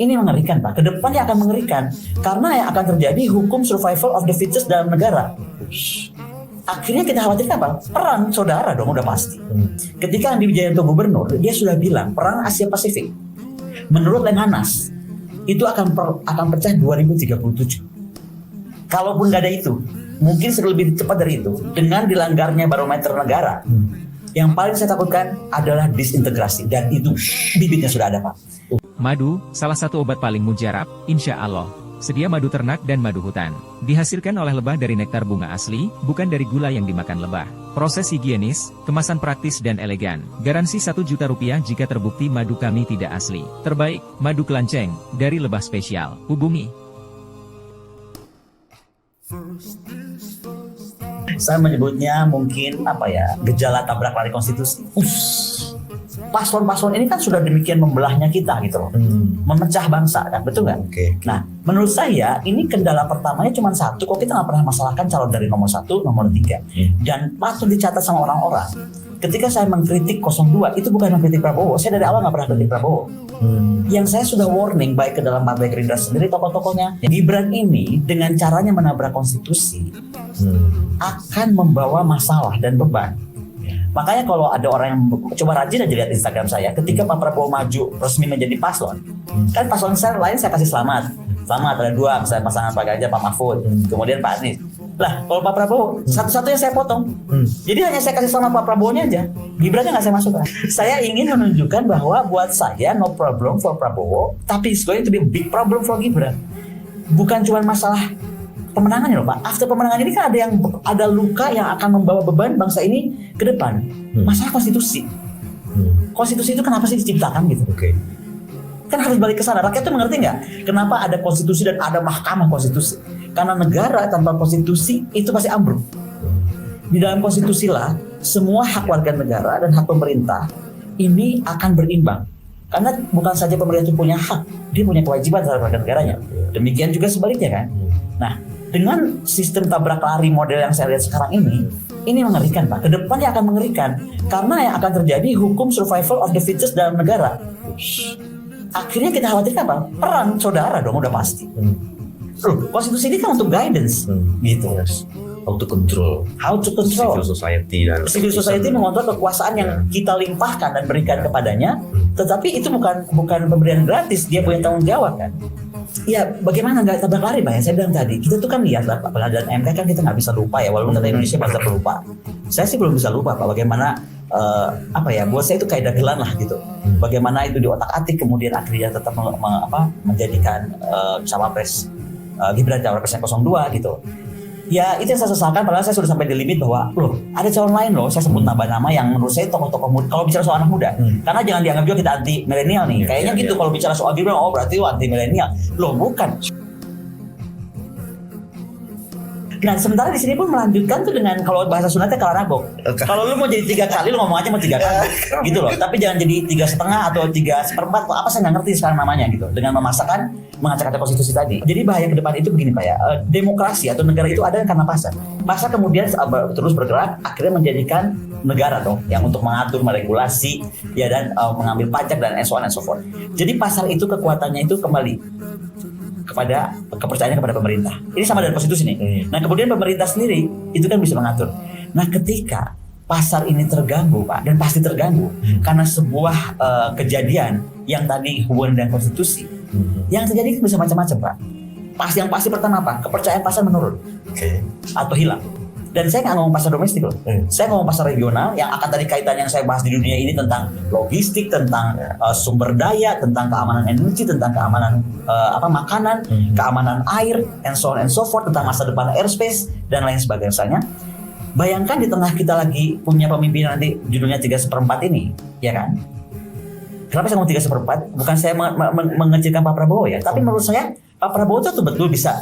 Ini mengerikan Pak, kedepannya akan mengerikan. Karena yang akan terjadi hukum survival of the fittest dalam negara. Akhirnya kita khawatirkan apa? Perang saudara dong udah pasti. Ketika Andi Wijayanto gubernur, dia sudah bilang perang Asia Pasifik menurut Lemhanas itu akan pecah 2037. Kalaupun nggak ada itu, mungkin lebih cepat dari itu. Dengan dilanggarnya barometer negara, yang paling saya takutkan adalah disintegrasi, dan itu bibitnya sudah ada Pak. Madu, salah satu obat paling mujarab, insya Allah. Sedia madu ternak dan madu hutan. Dihasilkan oleh lebah dari nektar bunga asli, bukan dari gula yang dimakan lebah. Proses higienis, kemasan praktis dan elegan. Garansi Rp1.000.000 jika terbukti madu kami tidak asli. Terbaik, madu kelanceng, dari lebah spesial. Hubungi. Saya menyebutnya mungkin gejala tabrak lari konstitusi. Paslon-paslon ini kan sudah demikian membelahnya kita gitu loh, memecah bangsa kan, betul nggak? Nah, menurut saya ini kendala pertamanya cuma satu, kok kita nggak pernah masalahkan calon dari nomor 1, nomor 3, dan patut dicatat sama orang-orang. Ketika saya mengkritik 02, itu bukan mengkritik Prabowo, saya dari awal nggak pernah kritik Prabowo. Yang saya sudah warning baik ke dalam Partai Gerindra sendiri, tokoh-tokohnya, Gibran ini dengan caranya menabrak konstitusi akan membawa masalah dan beban. Makanya kalau ada orang yang coba rajin aja lihat Instagram saya, ketika Pak Prabowo maju resmi menjadi paslon, kan paslon lain saya kasih selamat ada 2, misalnya pasangan Pak Ganjar, Pak Mahfud, kemudian Pak Anies. Lah kalau Pak Prabowo satu-satunya saya potong, jadi hanya saya kasih selamat Pak Prabowo-nya aja, Gibrannya nggak saya masukkan. Saya ingin menunjukkan bahwa buat saya no problem for Prabowo, tapi it's going to be a big problem for Gibran. Bukan cuma masalah pemenangannya loh Pak. After pemenangan ini kan ada luka yang akan membawa beban bangsa ini ke depan. Masalah konstitusi. Konstitusi itu kenapa sih diciptakan gitu? Kan harus balik ke sana. Rakyat tuh mengerti nggak? Kenapa ada konstitusi dan ada mahkamah konstitusi? Karena negara tanpa konstitusi itu pasti ambruk. Di dalam konstitusi lah semua hak warga negara dan hak pemerintah ini akan berimbang. Karena bukan saja pemerintah itu punya hak, dia punya kewajiban terhadap warga negaranya. Demikian juga sebaliknya kan. Nah, dengan sistem tabrak lari model yang saya lihat sekarang ini mengerikan Pak. Kedepannya akan mengerikan karena yang akan terjadi hukum survival of the fittest dalam negara. Akhirnya kita khawatirkan apa? Perang saudara dong udah pasti. Loh, konstitusi ini kan untuk guidance, gitu. How to control civil society dan civil society mengontrol kekuasaan yang kita limpahkan dan berikan kepadanya, tetapi itu bukan pemberian gratis, dia punya tanggung jawab kan. Ya bagaimana nggak tabrak lari Pak ya, saya bilang tadi kita tuh kan lihat lah Pak, pengadilan MK kan kita nggak bisa lupa ya, walaupun kata Indonesia bahasa pelupa. Saya sih belum bisa lupa Pak bagaimana buat saya itu kayak dagelan lah gitu. Bagaimana itu diotak-atik kemudian akhirnya tetap menjadikan cawapres Gibran cawapresnya 02 gitu. Ya itu yang saya sesalkan, padahal saya sudah sampai di limit bahwa loh ada calon lain loh, saya sebut nama-nama yang menurut saya tokoh-tokoh muda. Kalau bicara soal anak muda, karena jangan dianggap juga kita anti milenial nih. Kayaknya gitu kalau bicara soal Gibran, oh berarti anti milenial. Loh bukan. Nah sementara di sini pun melanjutkan tuh dengan kalau bahasa Sundanya kalaragok. Kalau lu mau jadi 3 kali, lu ngomong aja mau 3 kali, gitu loh. Tapi jangan jadi 3,5 atau 3/4. Apa saya nggak ngerti sekarang namanya gitu. Dengan memaksakan mengacak-acak konstitusi tadi. Jadi bahaya ke depan itu begini Pak ya. Demokrasi atau negara itu ada karena pasar. Pasar kemudian terus bergerak, akhirnya menjadikan negara dong yang untuk mengatur, meregulasi, ya dan mengambil pajak dan so on and so forth. Jadi pasar itu kekuatannya itu kembali kepada kepercayaan kepada pemerintah. Ini sama dengan konstitusi nih. Nah kemudian pemerintah sendiri itu kan bisa mengatur. Nah ketika pasar ini terganggu Pak, dan pasti terganggu karena sebuah kejadian yang tadi hubungan dengan konstitusi, yang terjadi bisa macam-macam Pak. Yang pasti pertama apa? Kepercayaan pasar menurun atau hilang. Dan saya nggak ngomong pasar domestik loh, saya ngomong pasar regional yang akan tadi kaitan yang saya bahas di dunia ini tentang logistik, tentang sumber daya, tentang keamanan energi, tentang keamanan makanan, keamanan air, and so on and so forth, tentang masa depan airspace dan lain sebagainya. Bayangkan di tengah kita lagi punya pemimpin nanti judulnya 3/4 ini, ya kan? Kenapa saya ngomong 3/4? Bukan saya mengecilkan Pak Prabowo ya, tapi menurut saya Pak Prabowo itu betul bisa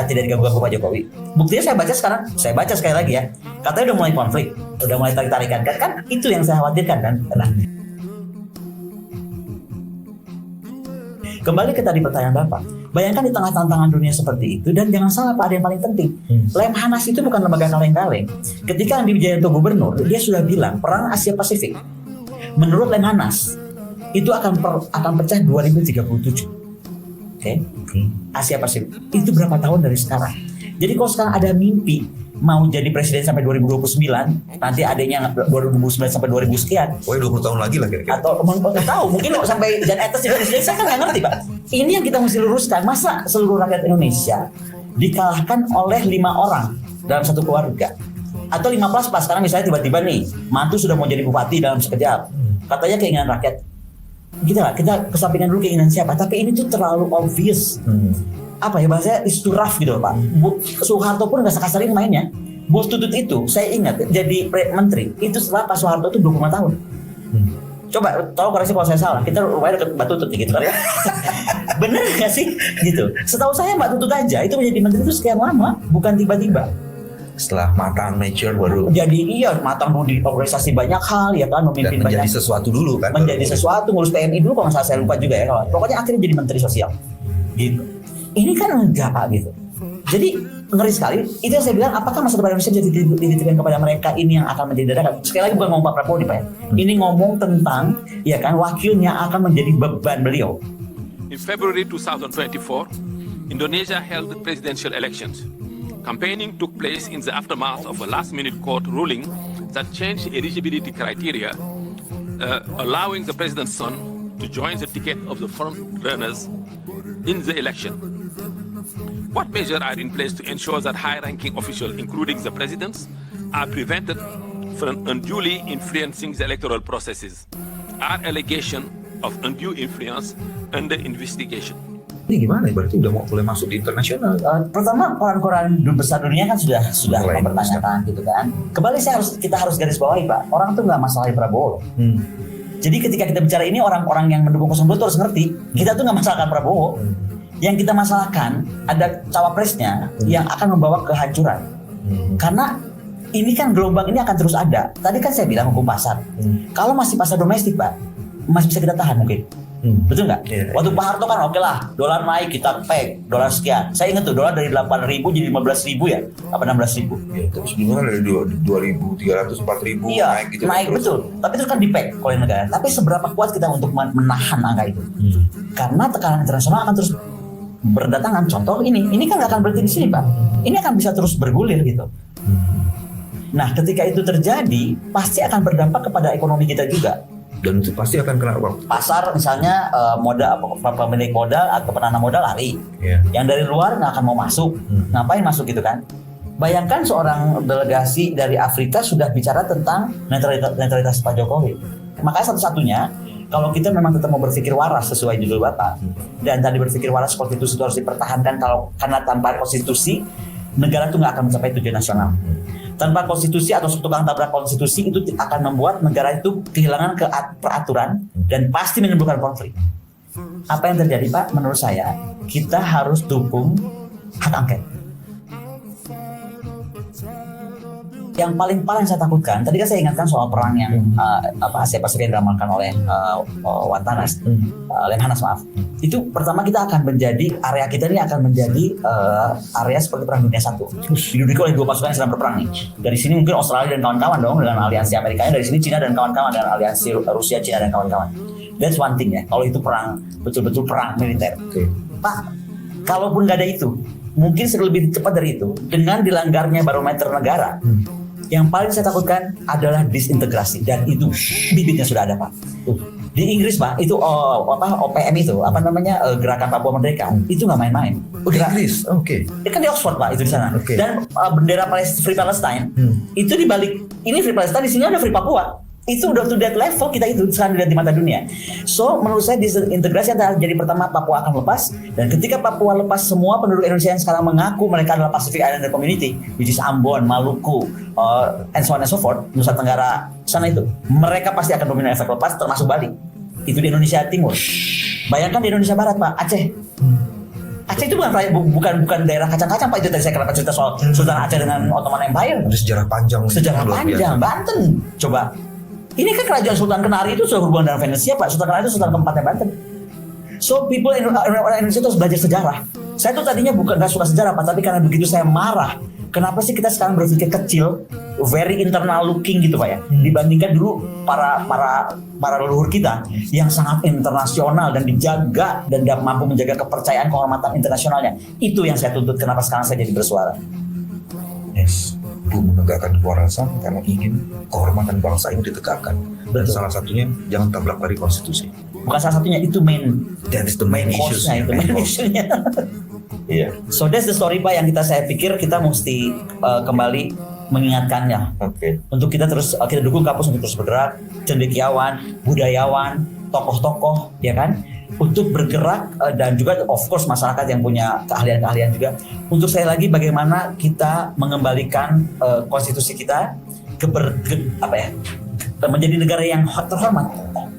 tidak diganggu-ganggu Pak Jokowi. Buktinya saya baca sekali lagi ya. Katanya udah mulai konflik, udah mulai tarik-tarikan kan itu yang saya khawatirkan kan. Nah, kembali ke tadi pertanyaan Bapak. Bayangkan di tengah tantangan dunia seperti itu, dan jangan salah Pak, ada yang paling penting. Lemhanas itu bukan lembaga kaleng-kaleng. Ketika Andi Wijayanto gubernur, dia sudah bilang perang Asia Pasifik menurut Lemhanas itu akan pecah 2037. Oke. Asia Pasifik. Itu berapa tahun dari sekarang? Jadi kalau sekarang ada mimpi mau jadi presiden sampai 2029, nanti adanya 2029 sampai 2000 sekian. 20 tahun lagi lah kira-kira. Atau nggak tahu, mungkin sampai Jan Etes juga presiden, saya kan nggak ngerti Pak. Ini yang kita mesti luruskan. Masa seluruh rakyat Indonesia dikalahkan oleh 5 orang dalam satu keluarga? Atau 15 pas sekarang misalnya tiba-tiba nih mantu sudah mau jadi bupati dalam sekejap. Katanya keinginan rakyat. Kita kesampingkan dulu keinginan siapa. Tapi ini tuh terlalu obvious. Apa ya bahasanya, is too rough gitu loh Pak. Soeharto pun nggak sekasar ini mainnya. Bos Tutut itu saya ingat jadi menteri itu setelah Pak Soeharto itu 25 tahun. Coba tolong koreksi kalau saya salah. Kita lumayan dekat Mbak Tutut gitu kan. Bener nggak sih gitu? Setahu saya Mbak Tutut aja itu menjadi menteri itu sekian lama, bukan tiba-tiba. Setelah matang, mature baru Jadi matang dulu di organisasi banyak hal ya kan, memimpin dan menjadi banyak sesuatu dulu kan. menjadi sesuatu, ngurus PMI dulu kalau nggak salah, saya lupa juga ya kawan. Pokoknya akhirnya jadi menteri sosial gitu. Ini kan enggak Pak gitu. Jadi ngeri sekali. Itu yang saya bilang, apakah masa depan Indonesia bisa dititipkan kepada mereka ini yang akan menjadi daerah? Sekali lagi bukan ngomong Pak Prabowo nih Pak ya. Ini ngomong tentang ya kan wakilnya akan menjadi beban beliau. In February 2024, Indonesia held the presidential elections. Campaigning took place in the aftermath of a last-minute court ruling that changed eligibility criteria, allowing the president's son to join the ticket of the front runners in the election. What measures are in place to ensure that high-ranking officials, including the presidents, are prevented from unduly influencing the electoral processes? Are allegations of undue influence under investigation? Ini gimana ya, berarti udah mau mulai masuk di internasional. Pertama koran-koran besar dunia kan sudah Mulai mempertanyakan gitu kan. Kembali kita harus garis bawahi Pak, orang tuh nggak masalahin Prabowo. Jadi ketika kita bicara ini, orang-orang yang mendukung 02 harus ngerti, kita tuh nggak masalahkan Prabowo. Yang kita masalahkan ada cawapresnya yang akan membawa kehancuran. Karena ini kan gelombang ini akan terus ada. Tadi kan saya bilang hukum pasar. Kalau masih pasar domestik Pak, masih bisa kita tahan mungkin. Betul nggak? Waktu Pak Harto kan oke lah, dolar naik kita peg, dolar sekian. Saya ingat tuh dolar dari 8.000 jadi 15.000 ya, apa 16.000. Ya, terus gimana dari 2.300, 4.000 Iya, naik gitu. naik betul. Tapi itu kan di peg oleh negara. Tapi seberapa kuat kita untuk menahan angka itu? Karena tekanan internasional akan terus berdatangan. Contoh ini kan nggak akan berhenti di sini Pak. Ini akan bisa terus bergulir gitu. Nah, ketika itu terjadi, pasti akan berdampak kepada ekonomi kita juga. Dan itu pasti akan kena uang. Pasar misalnya pemilik modal atau penanam modal lari. Yang dari luar nggak akan mau masuk. Ngapain masuk gitu kan? Bayangkan seorang delegasi dari Afrika sudah bicara tentang netralitas Pak Jokowi. Makanya satu-satunya kalau kita memang tetap mau berpikir waras sesuai judul Bapak, dan tadi berpikir waras, konstitusi itu harus dipertahankan, karena tanpa konstitusi negara itu nggak akan mencapai tujuan nasional. Tanpa konstitusi atau tukang tabrak konstitusi itu akan membuat negara itu kehilangan peraturan dan pasti menimbulkan konflik. Apa yang terjadi Pak? Menurut saya kita harus dukung hak angket. Yang paling saya takutkan, tadi kan saya ingatkan soal perang yang Asia Pasifik yang diramalkan oleh Lemhanas maaf. Itu pertama kita akan menjadi, area kita ini akan menjadi area seperti perang dunia 1. Diduduki oleh 2 pasukan yang sedang berperang nih. Dari sini mungkin Australia dan kawan-kawan dong dengan aliansi Amerikanya, dari sini Cina dan kawan-kawan dengan aliansi Rusia, Cina dan kawan-kawan. That's one thing ya. Kalau itu perang, betul-betul perang militer. Pak, kalaupun nggak ada itu, mungkin lebih cepat dari itu dengan dilanggarnya barometer negara. Yang paling saya takutkan adalah disintegrasi, dan itu bibitnya sudah ada Pak. Di Inggris Pak, itu OPM itu Gerakan Papua Merdeka, itu nggak main-main. Di Inggris, oke. Kan di Oxford Pak itu di sana. Dan bendera Free Palestine itu di balik ini Free Palestine, di sini ada Free Papua. Itu udah to that level kita itu sekarang dilihat di mata dunia. So menurut saya disintegrasi adalah jadi pertama Papua akan lepas, dan ketika Papua lepas, semua penduduk Indonesia yang sekarang mengaku mereka adalah Pacific Islander Community, which is Ambon, Maluku, and so on and so forth, Nusa Tenggara sana itu, mereka pasti akan dominan efek lepas, termasuk Bali. Itu di Indonesia Timur. Bayangkan di Indonesia Barat Pak, Aceh. Aceh itu bukan daerah kacang-kacang Pak. Itu tadi saya kenapa cerita soal Sultan Aceh dengan Ottoman Empire. Ada sejarah panjang. Banten. Coba. Ini kan kerajaan Sultan Kenari itu sudah berhubungan dengan Venesia Pak. Sultan Kenari itu Sultan keempatnya Banten. So people Indonesia itu harus belajar sejarah. Saya tuh tadinya bukan gak suka sejarah Pak, tapi karena begitu saya marah Kenapa sih kita sekarang berpikir kecil, very internal looking gitu Pak ya, dibandingkan dulu para leluhur kita yang sangat internasional dan dijaga dan mampu menjaga kepercayaan kehormatan internasionalnya. Itu yang saya tuntut, kenapa sekarang saya jadi bersuara. Yes, Bu menegakkan kewarasan karena ingin kehormatan bangsa ini ditegakkan. Dan salah satunya jangan tabrak lari konstitusi. Bukan salah satunya, itu main. That is the main issue. Itu main issue-nya. Iya. So that's the story Pak yang saya pikir kita mesti kembali mengingatkannya. Oke. Untuk kita terus kita dukung kampus untuk terus bergerak, cendekiawan, budayawan, tokoh-tokoh, ya kan, untuk bergerak dan juga of course masyarakat yang punya keahlian-keahlian juga. Untuk saya lagi bagaimana kita mengembalikan konstitusi kita menjadi negara yang terhormat,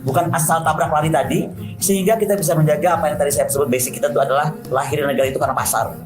bukan asal tabrak lari tadi, sehingga kita bisa menjaga apa yang tadi saya sebut basic kita itu adalah lahir negara itu karena pasar.